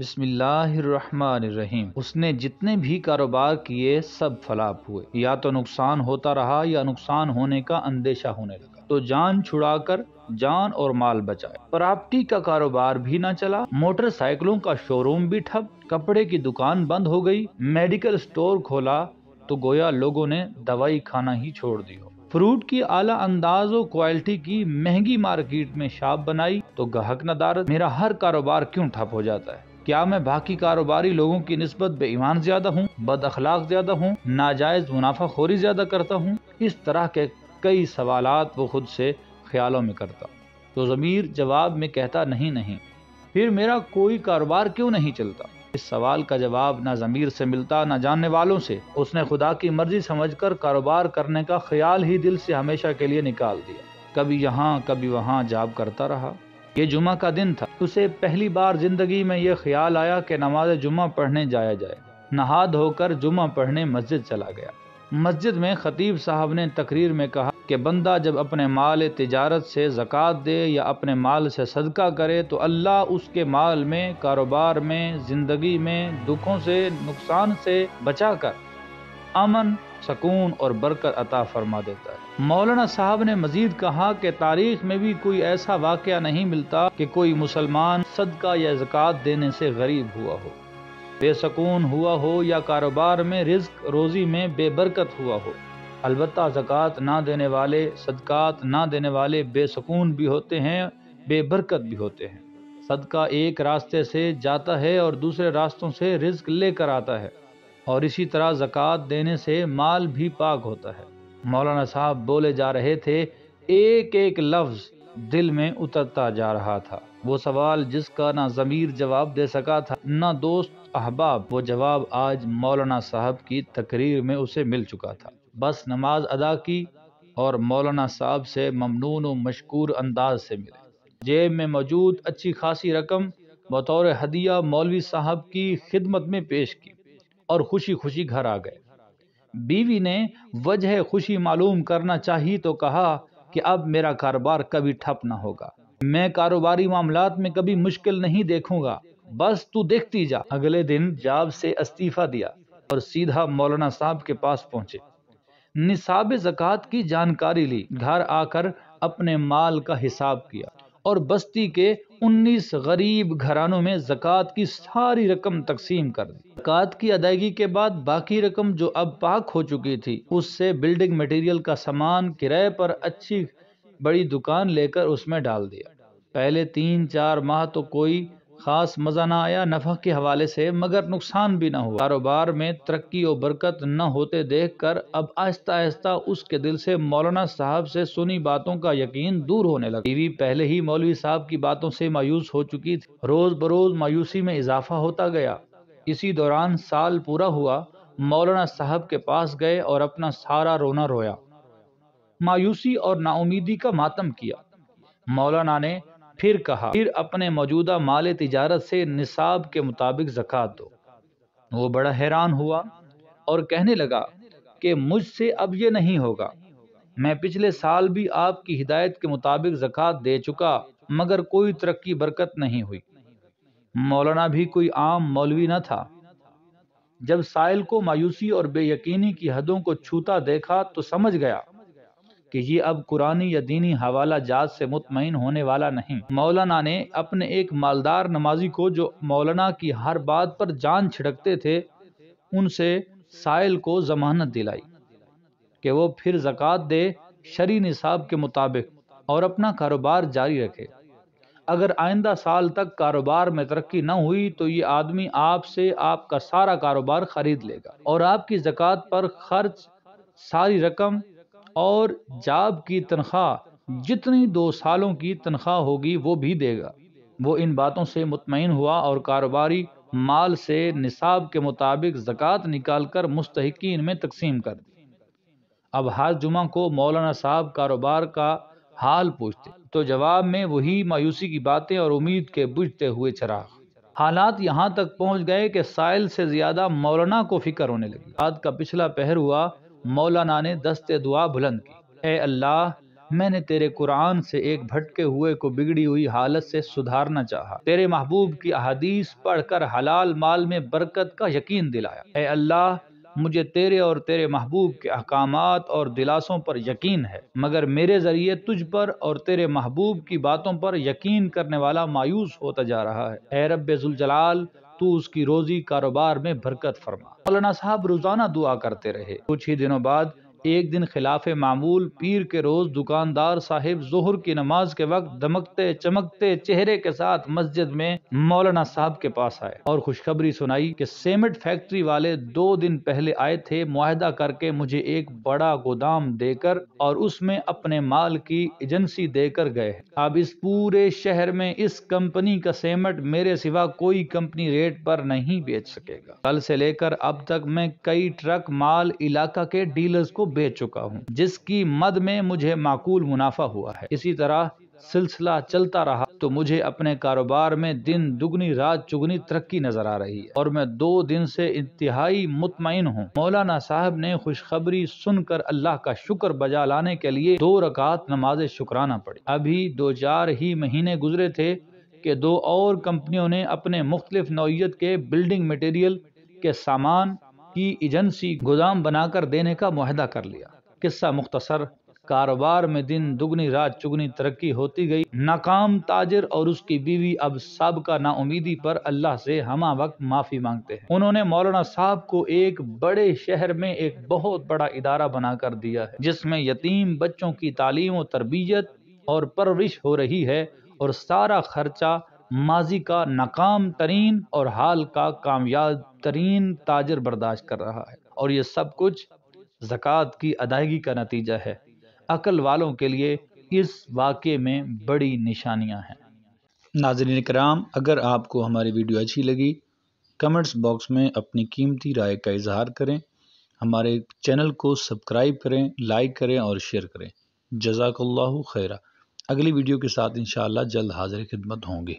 بسم اللہ الرحمن الرحیم۔ اس نے جتنے بھی کاروبار کیے سب فلاپ ہوئے، یا تو نقصان ہوتا رہا یا نقصان ہونے کا اندیشہ ہونے لگا، تو جان چھڑا کر جان اور مال بچائے۔ پراپرٹی کا کاروبار بھی نہ چلا، موٹر سائیکلوں کا شو روم بھی ٹھپ، کپڑے کی دکان بند ہو گئی، میڈیکل سٹور کھولا تو گویا لوگوں نے دوائی کھانا ہی چھوڑ دی ہو۔ فروٹ کی اعلیٰ انداز و کوالٹی کی مہنگی مارکیٹ میں شاپ بنائی تو گاہک ندارت، میرا ہر کاروبار کیوں ٹھپ ہو جاتا ہے؟ کیا میں باقی کاروباری لوگوں کی نسبت بے ایمان زیادہ ہوں، بد اخلاق زیادہ ہوں، ناجائز منافع خوری زیادہ کرتا ہوں؟ اس طرح کے کئی سوالات وہ خود سے خیالوں میں کرتا تو ضمیر جواب میں کہتا نہیں، پھر میرا کوئی کاروبار کیوں نہیں چلتا؟ اس سوال کا جواب نہ ضمیر سے ملتا نہ جاننے والوں سے۔ اس نے خدا کی مرضی سمجھ کر کاروبار کرنے کا خیال ہی دل سے ہمیشہ کے لیے نکال دیا، کبھی یہاں کبھی وہاں جاب کرتا رہا۔ یہ جمعہ کا دن تھا، اسے پہلی بار زندگی میں یہ خیال آیا کہ نماز جمعہ پڑھنے جایا جائے۔ نہا دھو کر جمعہ پڑھنے مسجد چلا گیا۔ مسجد میں خطیب صاحب نے تقریر میں کہا کہ بندہ جب اپنے مال تجارت سے زکوٰۃ دے یا اپنے مال سے صدقہ کرے تو اللہ اس کے مال میں، کاروبار میں، زندگی میں دکھوں سے، نقصان سے بچا کر امن، سکون اور برکت عطا فرما دیتا ہے۔ مولانا صاحب نے مزید کہا کہ تاریخ میں بھی کوئی ایسا واقعہ نہیں ملتا کہ کوئی مسلمان صدقہ یا زکوٰۃ دینے سے غریب ہوا ہو، بے سکون ہوا ہو یا کاروبار میں، رزق روزی میں بے برکت ہوا ہو۔ البتہ زکوٰۃ نہ دینے والے، صدقات نہ دینے والے بے سکون بھی ہوتے ہیں، بے برکت بھی ہوتے ہیں۔ صدقہ ایک راستے سے جاتا ہے اور دوسرے راستوں سے رزق لے کر آتا ہے، اور اسی طرح زکوٰۃ دینے سے مال بھی پاک ہوتا ہے۔ مولانا صاحب بولے جا رہے تھے، ایک ایک لفظ دل میں اترتا جا رہا تھا۔ وہ سوال جس کا نہ ضمیر جواب دے سکا تھا نہ دوست احباب، وہ جواب آج مولانا صاحب کی تقریر میں اسے مل چکا تھا۔ بس نماز ادا کی اور مولانا صاحب سے ممنون و مشکور انداز سے ملے۔ جیب میں موجود اچھی خاصی رقم بطور ہدیہ مولوی صاحب کی خدمت میں پیش کی اور خوشی خوشی گھر آ گئے۔ بیوی نے وجہ خوشی معلوم کرنا چاہی تو کہا کہ اب میرا کاروبار کبھی ٹھپ نہ ہوگا، میں کاروباری معاملات میں کبھی مشکل نہیں دیکھوں گا، بس تو دیکھتی جا۔ اگلے دن جاب سے استعفیٰ دیا اور سیدھا مولانا صاحب کے پاس پہنچے۔ نصاب زکوٰۃ کی جانکاری لی، گھر آ کر اپنے مال کا حساب کیا اور بستی کے 19 غریب گھرانوں میں زکوٰۃ کی ساری رقم تقسیم کر دی۔ زکوٰۃ کی ادائیگی کے بعد باقی رقم جو اب پاک ہو چکی تھی، اس سے بلڈنگ مٹیریل کا سامان کرائے پر اچھی بڑی دکان لے کر اس میں ڈال دیا۔ پہلے 3-4 ماہ تو کوئی خاص مزہ نہ آیا نفع کے حوالے سے، مگر نقصان بھی نہ ہوا۔ کاروبار میں ترقی و برکت نہ ہوتے دیکھ کر اب آہستہ آہستہ اس کے دل سے مولانا صاحب سے سنی باتوں کا یقین دور ہونے لگا۔ بیوی پہلے ہی مولوی صاحب کی باتوں سے مایوس ہو چکی تھی، روز بروز مایوسی میں اضافہ ہوتا گیا۔ اسی دوران سال پورا ہوا، مولانا صاحب کے پاس گئے اور اپنا سارا رونا رویا، مایوسی اور نا امیدی کا ماتم کیا۔ مولانا نے پھر کہا، پھر اپنے موجودہ مال تجارت سے نصاب کے مطابق زکوٰۃ دو۔ وہ بڑا حیران ہوا اور کہنے لگا کہ مجھ سے اب یہ نہیں ہوگا، میں پچھلے سال بھی آپ کی ہدایت کے مطابق زکوٰۃ دے چکا، مگر کوئی ترقی برکت نہیں ہوئی۔ مولانا بھی کوئی عام مولوی نہ تھا۔ جب سائل کو مایوسی اور بے یقینی کی حدوں کو چھوتا دیکھا تو سمجھ گیا کہ یہ اب قرآنی یا دینی حوالہ جات سے مطمئن ہونے والا نہیں۔ مولانا نے اپنے ایک مالدار نمازی کو، جو مولانا کی ہر بات پر جان چھڑکتے تھے، ان سے سائل کو ضمانت دلائی کہ وہ پھر زکوٰۃ دے شرعی نصاب کے مطابق اور اپنا کاروبار جاری رکھے۔ اگر آئندہ سال تک کاروبار میں ترقی نہ ہوئی تو یہ آدمی آپ سے آپ کا سارا کاروبار خرید لے گا اور آپ کی زکوٰۃ پر خرچ ساری رقم اور جاب کی تنخواہ، جتنی 2 سالوں کی تنخواہ ہوگی وہ بھی دے گا۔ وہ ان باتوں سے مطمئن ہوا اور کاروباری مال سے نصاب کے مطابق زکوٰۃ نکال کر مستحقین میں تقسیم کر دی۔ اب ہر جمعہ کو مولانا صاحب کاروبار کا حال پوچھتے تو جواب میں وہی مایوسی کی باتیں اور امید کے بجھتے ہوئے چراغ۔ حالات یہاں تک پہنچ گئے کہ سائل سے زیادہ مولانا کو فکر ہونے لگی۔ رات کا پچھلا پہر ہوا، مولانا نے دست دعا بلند کی، اے اللہ، میں نے تیرے قرآن سے ایک بھٹکے ہوئے کو بگڑی ہوئی حالت سے سدھارنا چاہا، تیرے محبوب کی احادیث پڑھ کر حلال مال میں برکت کا یقین دلایا۔ اے اللہ، مجھے تیرے اور تیرے محبوب کے احکامات اور دلاسوں پر یقین ہے، مگر میرے ذریعے تجھ پر اور تیرے محبوب کی باتوں پر یقین کرنے والا مایوس ہوتا جا رہا ہے۔ اے رب ذوالجلال، تو اس کی روزی کاروبار میں برکت فرما۔ مولانا صاحب روزانہ دعا کرتے رہے۔ کچھ ہی دنوں بعد ایک دن خلاف معمول پیر کے روز دکاندار صاحب ظہر کی نماز کے وقت دمکتے چمکتے چہرے کے ساتھ مسجد میں مولانا صاحب کے پاس آئے اور خوشخبری سنائی کہ سیمنٹ فیکٹری والے 2 دن پہلے آئے تھے، معاہدہ کر کے مجھے ایک بڑا گودام دے کر اور اس میں اپنے مال کی ایجنسی دے کر گئے۔ اب اس پورے شہر میں اس کمپنی کا سیمنٹ میرے سوا کوئی کمپنی ریٹ پر نہیں بیچ سکے گا۔ کل سے لے کر اب تک میں کئی ٹرک مال علاقہ کے ڈیلرز کو بیچ چکا ہوں، جس کی مد میں مجھے معقول منافع ہوا ہے۔ اسی طرح سلسلہ چلتا رہا تو مجھے اپنے کاروبار میں دن دگنی رات چگنی ترقی نظر آ رہی ہے اور میں 2 دن سے انتہائی مطمئن ہوں۔ مولانا صاحب نے خوشخبری سن کر اللہ کا شکر بجا لانے کے لیے 2 رکعت نماز شکرانہ پڑھی۔ ابھی 2-4 ہی مہینے گزرے تھے کہ 2 اور کمپنیوں نے اپنے مختلف نوعیت کے بلڈنگ مٹیریل کے سامان کی ایجنسی گودام بنا کر دینے کا معاہدہ کر لیا۔ قصہ مختصر، کاروبار میں دن دگنی رات چگنی ترقی ہوتی گئی۔ ناکام تاجر اور اس کی بیوی اب سابقہ نا امیدی پر اللہ سے ہمہ وقت معافی مانگتے ہیں۔ انہوں نے مولانا صاحب کو ایک بڑے شہر میں ایک بہت بڑا ادارہ بنا کر دیا ہے، جس میں یتیم بچوں کی تعلیم و تربیت اور پرورش ہو رہی ہے، اور سارا خرچہ ماضی کا ناکام ترین اور حال کا کامیاب ترین تاجر برداشت کر رہا ہے، اور یہ سب کچھ زکوٰۃ کی ادائیگی کا نتیجہ ہے۔ عقل والوں کے لیے اس واقعے میں بڑی نشانیاں ہیں۔ ناظرین کرام، اگر آپ کو ہماری ویڈیو اچھی لگی، کمنٹس باکس میں اپنی قیمتی رائے کا اظہار کریں، ہمارے چینل کو سبسکرائب کریں، لائک کریں اور شیئر کریں۔ جزاک اللہ خیرہ۔ اگلی ویڈیو کے ساتھ انشاءاللہ جلد حاضر خدمت ہوں گے۔